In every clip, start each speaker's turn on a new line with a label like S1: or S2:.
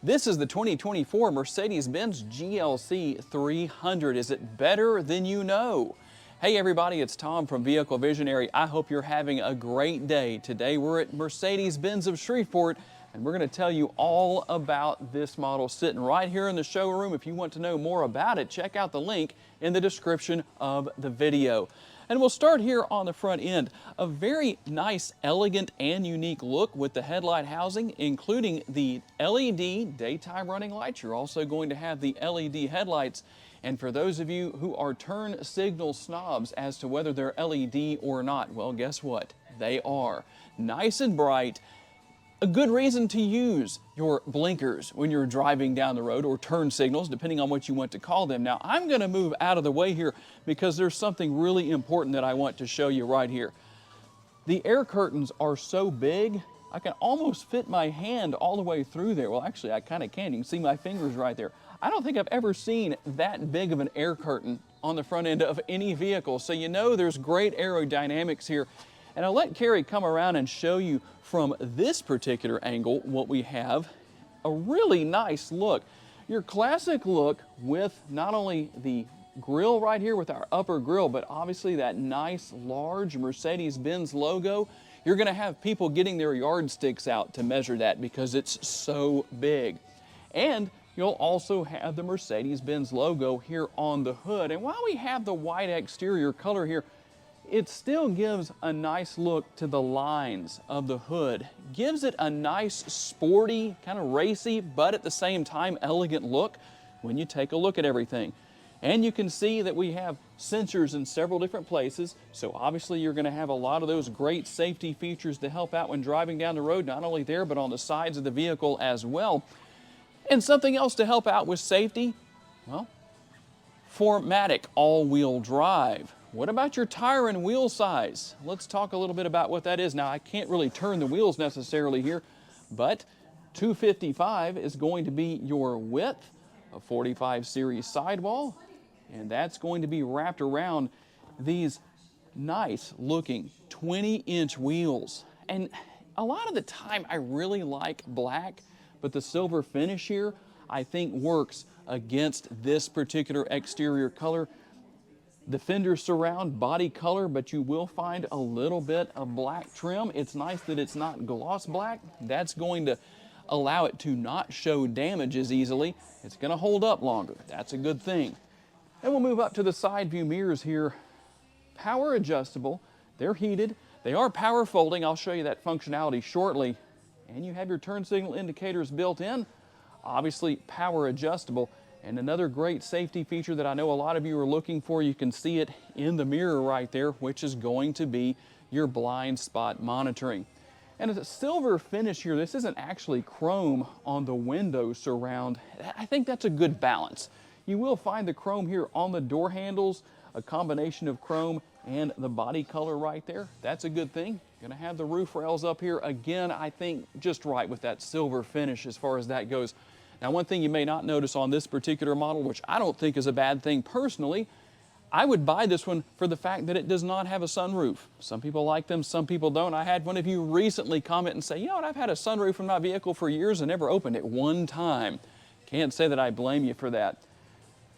S1: This is the 2024 Mercedes Benz GLC 300. Is it better than you know? Hey everybody, it's Tom from Vehicle Visionary. I hope you're having a great day. Today we're at Mercedes Benz of Shreveport and we're going to tell you all about this model sitting right here in the showroom. If you want to know more about it, check out the link in the description of the video. And we'll start here on the front end. A very nice, elegant, and unique look with the headlight housing, including the LED daytime running lights. You're also going to have the LED headlights. And for those of you who are turn signal snobs as to whether they're LED or not, well, guess what? They are. Nice and bright. A good reason to use your blinkers when you're driving down the road, or turn signals, depending on what you want to call them. Now, I'm going to move out of the way here because there's something really important that I want to show you right here. The air curtains are so big, I can almost fit my hand all the way through there. Well, actually, I kind of can. You can see my fingers right there. I don't think I've ever seen that big of an air curtain on the front end of any vehicle. So you know there's great aerodynamics here. And I'll let Carrie come around and show you from this particular angle what we have. A really nice look. Your classic look with not only the grille right here with our upper grille, but obviously that nice large Mercedes Benz logo. You're going to have people getting their yardsticks out to measure that because it's so big. And you'll also have the Mercedes Benz logo here on the hood. And while we have the white exterior color here, it still gives a nice look to the lines of the hood. Gives it a nice, sporty, kind of racy, but at the same time elegant look when you take a look at everything. And you can see that we have sensors in several different places, so obviously you're going to have a lot of those great safety features to help out when driving down the road, not only there, but on the sides of the vehicle as well. And something else to help out with safety, well, 4MATIC all-wheel drive. What about your tire and wheel size? Let's talk a little bit about what that is. Now, I can't really turn the wheels necessarily here, but 255 is going to be your width, a 45 series sidewall, and that's going to be wrapped around these nice looking 20-inch wheels. And a lot of the time I really like black, but the silver finish here I think works against this particular exterior color. The fender surround body color, but you will find a little bit of black trim. It's nice that it's not gloss black. That's going to allow it to not show damage as easily. It's going to hold up longer. That's a good thing. And we'll move up to the side view mirrors here. Power adjustable. They're heated. They are power folding. I'll show you that functionality shortly. And you have your turn signal indicators built in. Obviously power adjustable. And another great safety feature that I know a lot of you are looking for, you can see it in the mirror right there, which is going to be your blind spot monitoring. And it's a silver finish here. This isn't actually chrome on the window surround. I think that's a good balance. You will find the chrome here on the door handles, a combination of chrome and the body color right there. That's a good thing. Gonna have the roof rails up here. Again, I think just right with that silver finish as far as that goes. Now, one thing you may not notice on this particular model, which I don't think is a bad thing personally, I would buy this one for the fact that it does not have a sunroof. Some people like them, some people don't. I had one of you recently comment and say, you know what, I've had a sunroof in my vehicle for years and never opened it one time. Can't say that I blame you for that.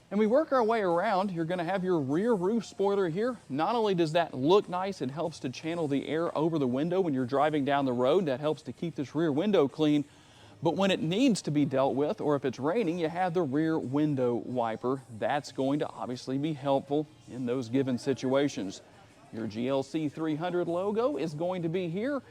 S1: And we work our way around. You're going to have your rear roof spoiler here. Not only does that look nice, it helps to channel the air over the window when you're driving down the road. That helps to keep this rear window clean. But when it needs to be dealt with, or if it's raining, you have the rear window wiper. That's going to obviously be helpful in those given situations. Your GLC 300 logo is going to be here.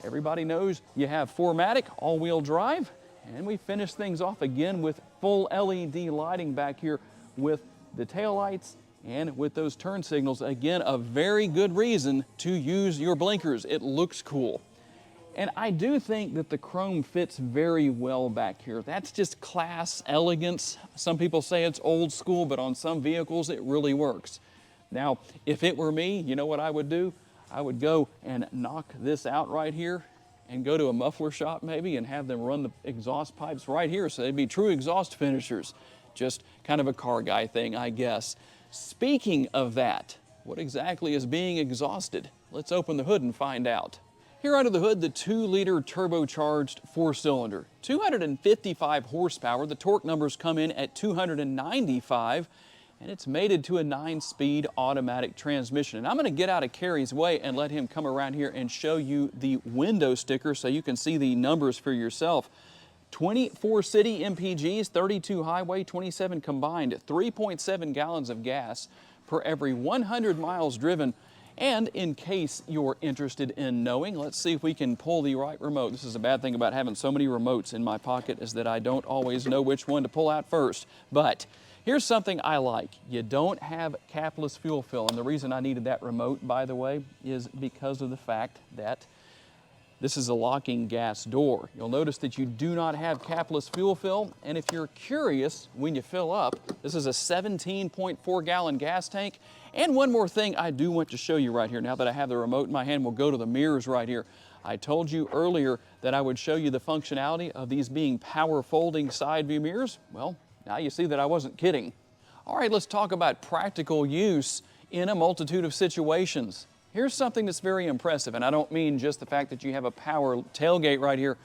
S1: Everybody knows you have 4MATIC all-wheel drive. And we finish things off again with full LED lighting back here with the taillights and with those turn signals. Again, a very good reason to use your blinkers. It looks cool. And I do think that the chrome fits very well back here. That's just class, elegance. Some people say it's old school, but on some vehicles it really works. Now, if it were me, you know what I would do? I would go and knock this out right here and go to a muffler shop maybe and have them run the exhaust pipes right here so they'd be true exhaust finishers. Just kind of a car guy thing, I guess. Speaking of that, what exactly is being exhausted? Let's open the hood and find out. Here under the hood, the 2-liter turbocharged 4-cylinder, 255 horsepower. The torque numbers come in at 295, and it's mated to a 9-speed automatic transmission. And I'm going to get out of Kerry's way and let him come around here and show you the window sticker so you can see the numbers for yourself. 24 city MPGs, 32 highway, 27 combined, 3.7 gallons of gas per every 100 miles driven. And in case you're interested in knowing, let's see if we can pull the right remote. This is a bad thing about having so many remotes in my pocket, is that I don't always know which one to pull out first. But here's something I like. You don't have capless fuel fill. And the reason I needed that remote, by the way, is because of the fact that this is a locking gas door. You'll notice that you do not have capless fuel fill. And if you're curious, when you fill up, this is a 17.4 gallon gas tank. And one more thing I do want to show you right here. Now that I have the remote in my hand, we'll go to the mirrors right here. I told you earlier that I would show you the functionality of these being power folding side view mirrors. Well, now you see that I wasn't kidding. All right, let's talk about practical use in a multitude of situations. Here's something that's very impressive, and I don't mean just the fact that you have a power tailgate right here.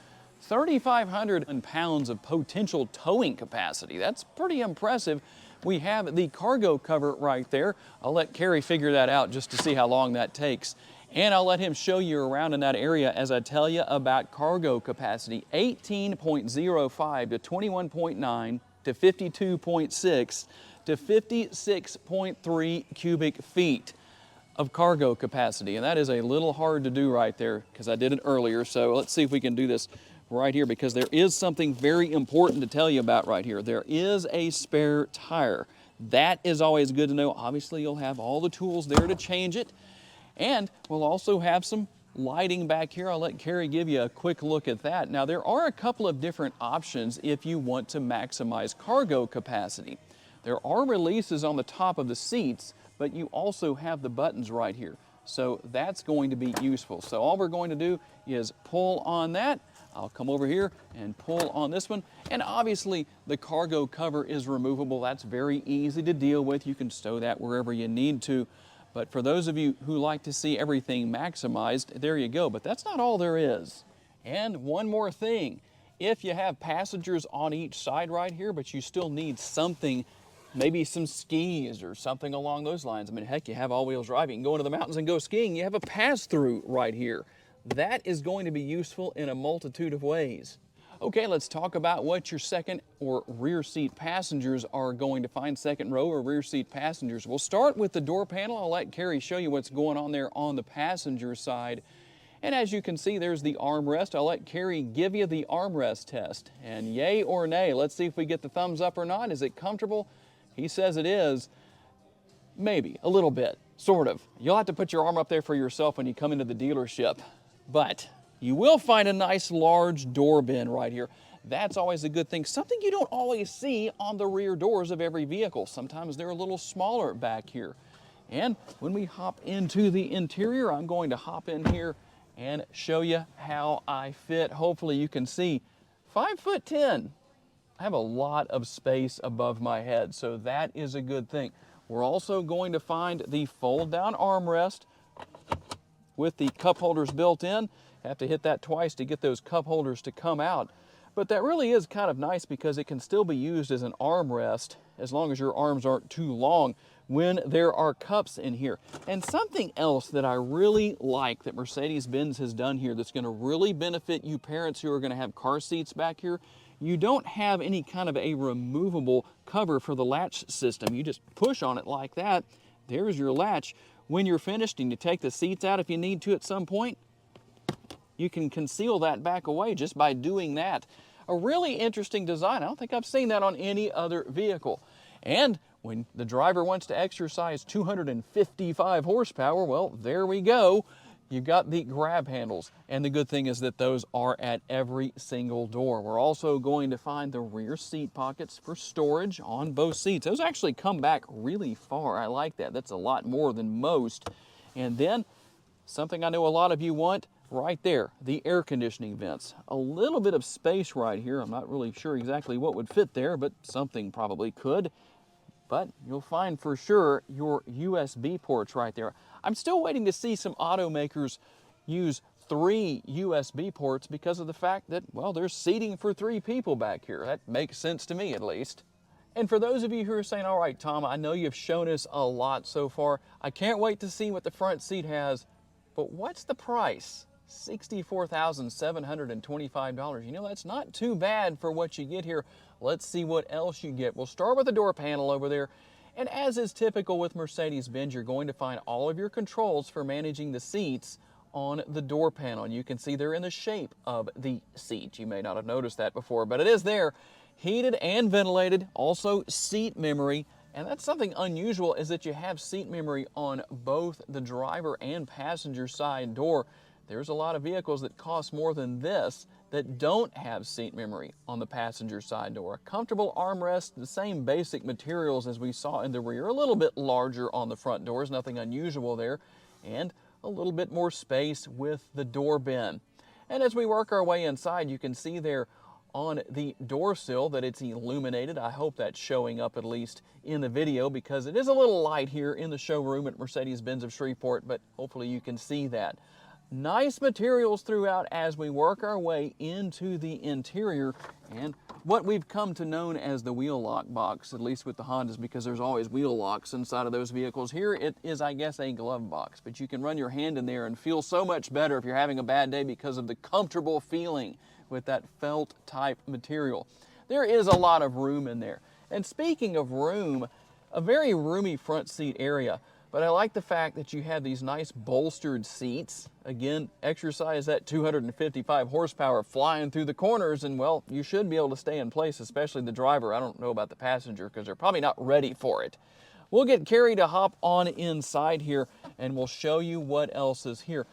S1: 3,500 pounds of potential towing capacity. That's pretty impressive. We have the cargo cover right there. I'll let Kerry figure that out just to see how long that takes. And I'll let him show you around in that area as I tell you about cargo capacity. 18.05 to 21.9 to 52.6 to 56.3 cubic feet of cargo capacity. And that is a little hard to do right there because I did it earlier. So let's see if we can do this right here, because there is something very important to tell you about right here. There is a spare tire. That is always good to know. Obviously, you'll have all the tools there to change it. And we'll also have some lighting back here. I'll let Kerry give you a quick look at that. Now, there are a couple of different options if you want to maximize cargo capacity. There are releases on the top of the seats, but you also have the buttons right here. So that's going to be useful. So all we're going to do is pull on that. I'll come over here and pull on this one. And obviously the cargo cover is removable. That's very easy to deal with. You can stow that wherever you need to. But for those of you who like to see everything maximized, there you go. But that's not all there is. And one more thing. If you have passengers on each side right here, but you still need something, maybe some skis or something along those lines. I mean, heck, you have all-wheel drive. You can go into the mountains and go skiing. You have a pass-through right here. That is going to be useful in a multitude of ways. Okay, let's talk about what your second or rear seat passengers are going to find, second row or rear seat passengers. We'll start with the door panel. I'll let Kerry show you what's going on there on the passenger side. And as you can see, there's the armrest. I'll let Kerry give you the armrest test. And yay or nay, let's see if we get the thumbs up or not. Is it comfortable? He says it is. Maybe, a little bit, sort of. You'll have to put your arm up there for yourself when you come into the dealership. But you will find a nice large door bin right here. That's always a good thing. Something you don't always see on the rear doors of every vehicle. Sometimes they're a little smaller back here. And when we hop into the interior, I'm going to hop in here and show you how I fit. Hopefully you can see 5'10". I have a lot of space above my head, so that is a good thing. We're also going to find the fold-down armrest with the cup holders built in. Have to hit that twice to get those cup holders to come out. But that really is kind of nice because it can still be used as an armrest as long as your arms aren't too long when there are cups in here. And something else that I really like that Mercedes Benz has done here that's going to really benefit you parents who are going to have car seats back here, you don't have any kind of a removable cover for the latch system. You just push on it like that. There's your latch. When you're finished and you take the seats out if you need to at some point, you can conceal that back away just by doing that. A really interesting design. I don't think I've seen that on any other vehicle. And when the driver wants to exercise 255 horsepower, well, there we go. You've got the grab handles. And the good thing is that those are at every single door. We're also going to find the rear seat pockets for storage on both seats. Those actually come back really far. I like that. That's a lot more than most. And then something I know a lot of you want, right there, the air conditioning vents. A little bit of space right here. I'm not really sure exactly what would fit there, but something probably could. But you'll find for sure your USB ports right there. I'm still waiting to see some automakers use 3 USB ports because of the fact that, well, there's seating for 3 people back here. That makes sense to me, at least. And for those of you who are saying, all right, Tom, I know you've shown us a lot so far. I can't wait to see what the front seat has, but what's the price? $64,725. You know, that's not too bad for what you get here. Let's see what else you get. We'll start with the door panel over there. And as is typical with Mercedes-Benz, you're going to find all of your controls for managing the seats on the door panel. And you can see they're in the shape of the seat. You may not have noticed that before, but it is there. Heated and ventilated, also seat memory. And that's something unusual, is that you have seat memory on both the driver and passenger side door. There's a lot of vehicles that cost more than this that don't have seat memory on the passenger side door. A comfortable armrest, the same basic materials as we saw in the rear, a little bit larger on the front doors, nothing unusual there, and a little bit more space with the door bin. And as we work our way inside, you can see there on the door sill that it's illuminated. I hope that's showing up at least in the video, because it is a little light here in the showroom at Mercedes-Benz of Shreveport, but hopefully you can see that. Nice materials throughout as we work our way into the interior, and what we've come to know as the wheel lock box, at least with the Hondas, because there's always wheel locks inside of those vehicles. Here it is, I guess, a glove box, but you can run your hand in there and feel so much better if you're having a bad day because of the comfortable feeling with that felt type material. There is a lot of room in there. And speaking of room, a very roomy front seat area. But I like the fact that you have these nice bolstered seats. Again, exercise that 255 horsepower flying through the corners, and well, you should be able to stay in place, especially the driver. I don't know about the passenger because they're probably not ready for it. We'll get Carrie to hop on inside here and we'll show you what else is here.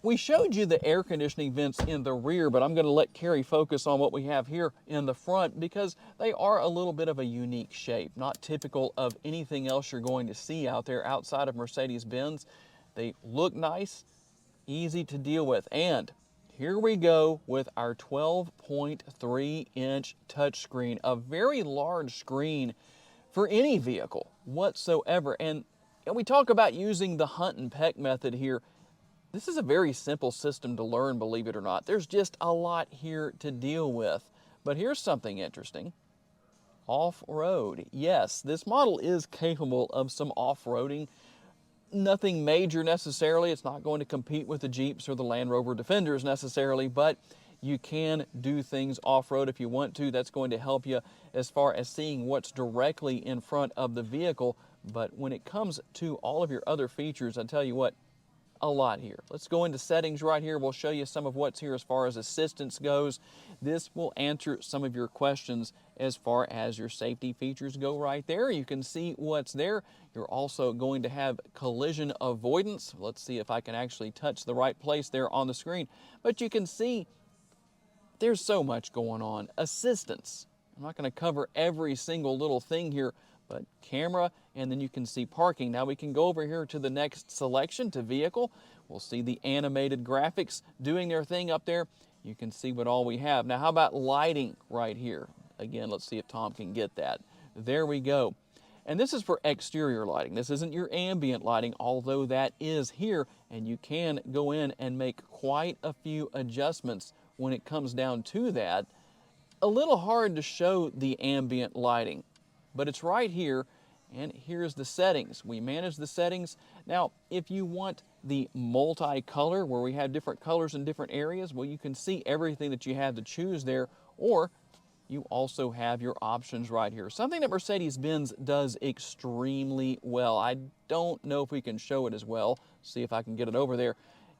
S1: We showed you the air conditioning vents in the rear, but I'm going to let Carrie focus on what we have here in the front because they are a little bit of a unique shape, not typical of anything else you're going to see out there outside of Mercedes-Benz. They look nice, easy to deal with, and here we go with our 12.3-inch touchscreen, a very large screen for any vehicle whatsoever. And we talk about using the hunt and peck method here. This is a very simple system to learn, believe it or not. There's just a lot here to deal with. But here's something interesting. Off-road. Yes, this model is capable of some off-roading. Nothing major necessarily. It's not going to compete with the Jeeps or the Land Rover Defenders necessarily, but you can do things off-road if you want to. That's going to help you as far as seeing what's directly in front of the vehicle. But when it comes to all of your other features, I tell you what, a lot here. Let's go into settings right here. We'll show you some of what's here as far as assistance goes. This will answer some of your questions as far as your safety features go right there. You can see what's there. You're also going to have collision avoidance. Let's see if I can actually touch the right place there on the screen. But you can see there's so much going on. Assistance. I'm not going to cover every single little thing here, but camera, and then you can see parking. Now we can go over here to the next selection, to vehicle. We'll see the animated graphics doing their thing up there. You can see what all we have. Now how about lighting right here? Again, let's see if Tom can get that. There we go. And this is for exterior lighting. This isn't your ambient lighting, although that is here, and you can go in and make quite a few adjustments when it comes down to that. A little hard to show the ambient lighting, but it's right here, and here's the settings. We manage the settings. Now, if you want the multi-color, where we have different colors in different areas, well, you can see everything that you have to choose there, or you also have your options right here. Something that Mercedes-Benz does extremely well. I don't know if we can show it as well. See if I can get it over there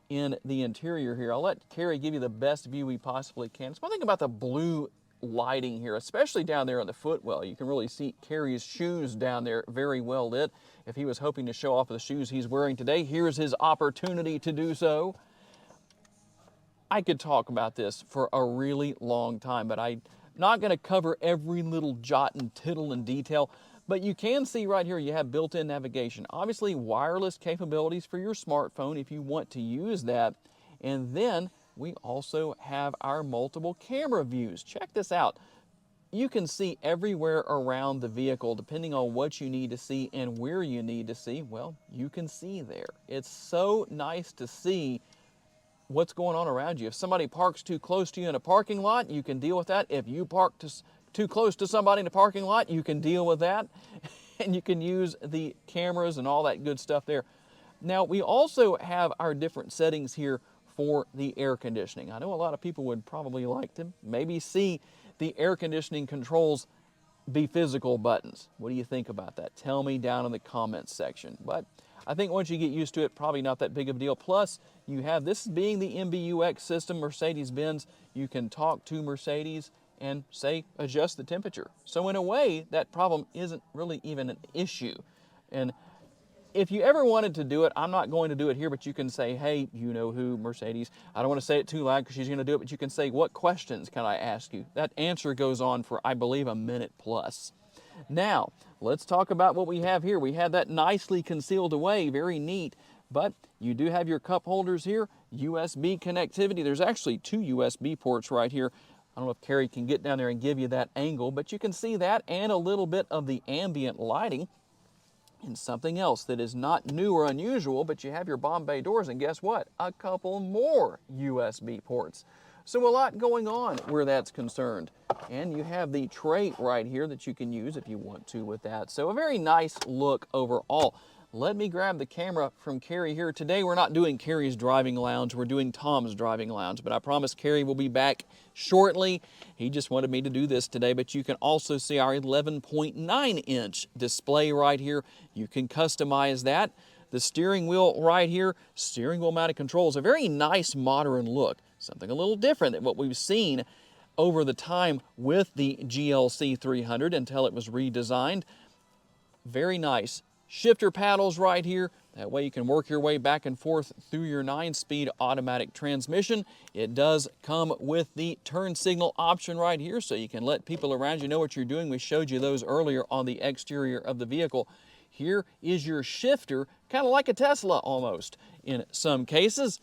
S1: in the interior here. I'll let Carrie give you the best view we possibly can. It's one thing about the blue lighting here, especially down there on the footwell. You can really see Carrie's shoes down there, very well lit. If he was hoping to show off the shoes he's wearing today, here's his opportunity to do so. I could talk about this for a really long time, but I'm not going to cover every little jot and tittle and detail. But you can see right here you have built-in navigation. Obviously wireless capabilities for your smartphone if you want to use that. And then we also have our multiple camera views. Check this out. You can see everywhere around the vehicle, depending on what you need to see and where you need to see. Well, you can see there. It's so nice to see what's going on around you. If somebody parks too close to you in a parking lot, you can deal with that. If you park too close to somebody in a parking lot, you can deal with that. And you can use the cameras and all that good stuff there. Now, we also have our different settings here for the air conditioning. I know a lot of people would probably like to maybe see the air conditioning controls be physical buttons. What do you think about that? Tell me down in the comments section. But I think once you get used to it, probably not that big of a deal. Plus, you have this being the MBUX system, Mercedes-Benz, you can talk to Mercedes and say, adjust the temperature. So in a way, that problem isn't really even an issue. And if you ever wanted to do it, I'm not going to do it here, but you can say, hey, you know who, Mercedes. I don't want to say it too loud because she's going to do it, but you can say, what questions can I ask you? That answer goes on for, I believe, a minute plus. Now, let's talk about what we have here. We have that nicely concealed away, very neat, but you do have your cup holders here, USB connectivity. There's actually 2 USB ports right here. I don't know if Carrie can get down there and give you that angle, but you can see that and a little bit of the ambient lighting. And something else that is not new or unusual, but you have your Bombay doors, and guess what? A couple more USB ports. So a lot going on where that's concerned. And you have the tray right here that you can use if you want to with that. So a very nice look overall. Let me grab the camera from Carrie here. Today we're not doing Carrie's driving lounge, we're doing Tom's driving lounge, but I promise Carrie will be back shortly. He just wanted me to do this today, but you can also see our 11.9-inch display right here. You can customize that. The steering wheel right here, steering wheel mounted controls, a very nice modern look, something a little different than what we've seen over the time with the GLC 300 until it was redesigned. Very nice. Shifter paddles right here. That way you can work your way back and forth through your 9-speed automatic transmission. It does come with the turn signal option right here, so you can let people around you know what you're doing. We showed you those earlier on the exterior of the vehicle. Here is your shifter, kind of like a Tesla almost in some cases.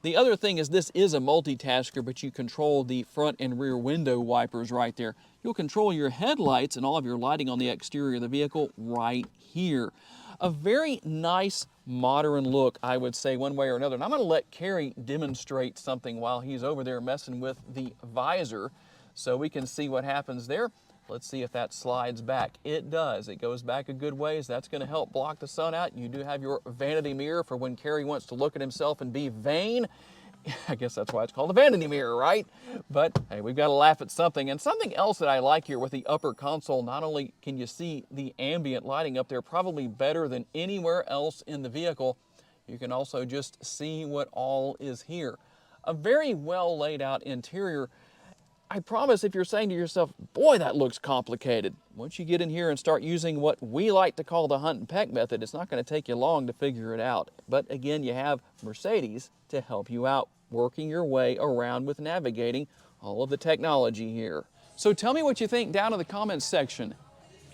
S1: The other thing is this is a multitasker, but you control the front and rear window wipers right there. You'll control your headlights and all of your lighting on the exterior of the vehicle right here. A very nice modern look, I would say, one way or another. And I'm going to let Carrie demonstrate something while he's over there messing with the visor so we can see what happens there. Let's see if that slides back. It does. It goes back a good ways. That's going to help block the sun out. You do have your vanity mirror for when Carrie wants to look at himself and be vain. I guess that's why it's called a vanity mirror, right? But hey, we've got to laugh at something. And something else that I like here with the upper console, not only can you see the ambient lighting up there probably better than anywhere else in the vehicle, you can also just see what all is here. A very well laid out interior. I promise if you're saying to yourself, boy, that looks complicated, once you get in here and start using what we like to call the hunt and peck method, it's not going to take you long to figure it out. But again, you have Mercedes to help you out, working your way around with navigating all of the technology here. So tell me what you think down in the comments section.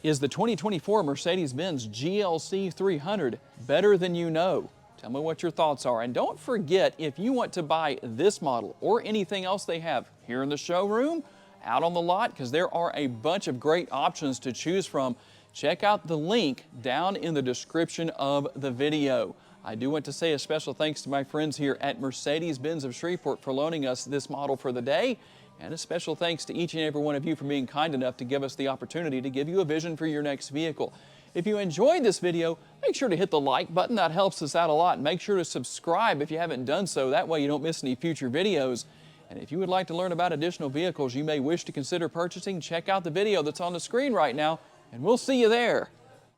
S1: Is the 2024 Mercedes Benz GLC 300 better than you know? Tell me what your thoughts are. And don't forget, if you want to buy this model or anything else they have here in the showroom, out on the lot, because there are a bunch of great options to choose from, check out the link down in the description of the video. I do want to say a special thanks to my friends here at Mercedes Benz of Shreveport for loaning us this model for the day. And a special thanks to each and every one of you for being kind enough to give us the opportunity to give you a vision for your next vehicle. If you enjoyed this video, make sure to hit the like button. That helps us out a lot. Make sure to subscribe if you haven't done so. That way you don't miss any future videos. And if you would like to learn about additional vehicles you may wish to consider purchasing, check out the video that's on the screen right now, and we'll see you there.